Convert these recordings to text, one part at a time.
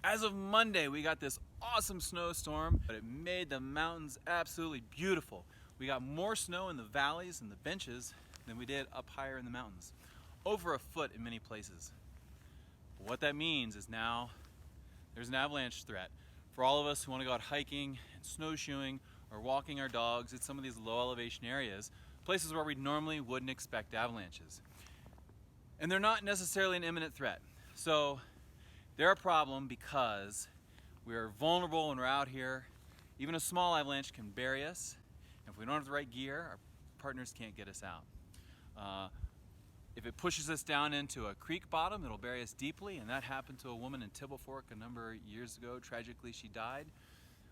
As of Monday, we got this awesome snowstorm, but it made the mountains absolutely beautiful. We got more snow in the valleys and the benches than we did up higher in the mountains. Over a foot in many places. But what that means is now there's an avalanche threat. For all of us who want to go out hiking and snowshoeing or walking our dogs in some of these low elevation areas, places where we normally wouldn't expect avalanches. And they're not necessarily an imminent threat. So they're a problem because we're vulnerable when we're out here. Even a small avalanche can bury us. And if we don't have the right gear, our partners can't get us out. If it pushes us down into a creek bottom, it'll bury us deeply, and that happened to a woman in Tibble Fork a number of years ago. Tragically, she died.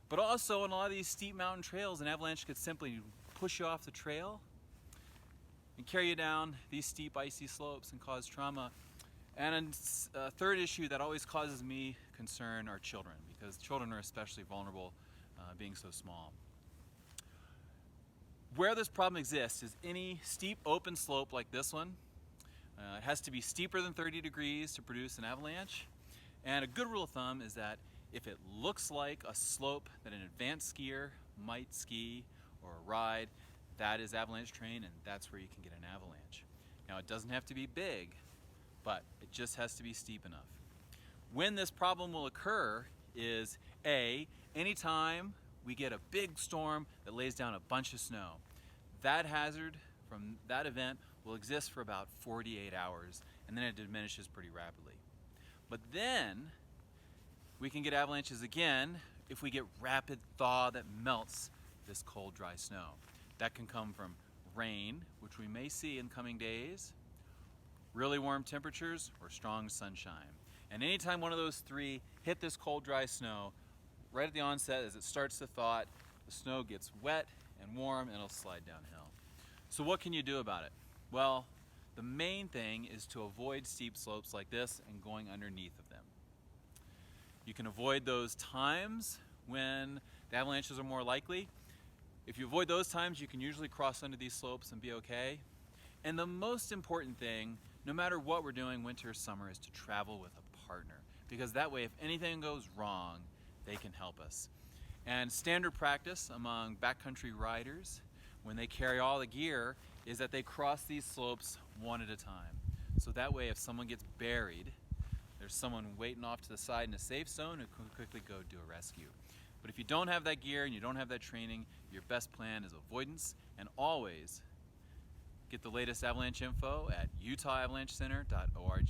But also, on a lot of these steep mountain trails, an avalanche could simply push you off the trail and carry you down these steep, icy slopes and cause trauma. And a third issue that always causes me concern are children, because children are especially vulnerable, being so small. Where this problem exists is any steep open slope like this one. It has to be steeper than 30 degrees to produce an avalanche. And a good rule of thumb is that if it looks like a slope that an advanced skier might ski or ride, that is avalanche terrain, and that's where you can get an avalanche. Now, it doesn't have to be big, but it just has to be steep enough. When this problem will occur is anytime we get a big storm that lays down a bunch of snow. That hazard from that event will exist for about 48 hours, and then it diminishes pretty rapidly. But then we can get avalanches again if we get rapid thaw that melts this cold, dry snow. That can come from rain, which we may see in coming days, really warm temperatures, or strong sunshine. And anytime one of those three hit this cold, dry snow, right at the onset, as it starts to thaw, the snow gets wet and warm and it'll slide downhill. So what can you do about it? Well, the main thing is to avoid steep slopes like this and going underneath of them. You can avoid those times when the avalanches are more likely. If you avoid those times, you can usually cross under these slopes and be okay. And the most important thing, no matter what we're doing, winter or summer, is to travel with a partner. Because that way, if anything goes wrong, they can help us. And standard practice among backcountry riders, when they carry all the gear, is that they cross these slopes one at a time. So that way, if someone gets buried, there's someone waiting off to the side in a safe zone who can quickly go do a rescue. But if you don't have that gear and you don't have that training, your best plan is avoidance, and always get the latest avalanche info at utahavalanchecenter.org.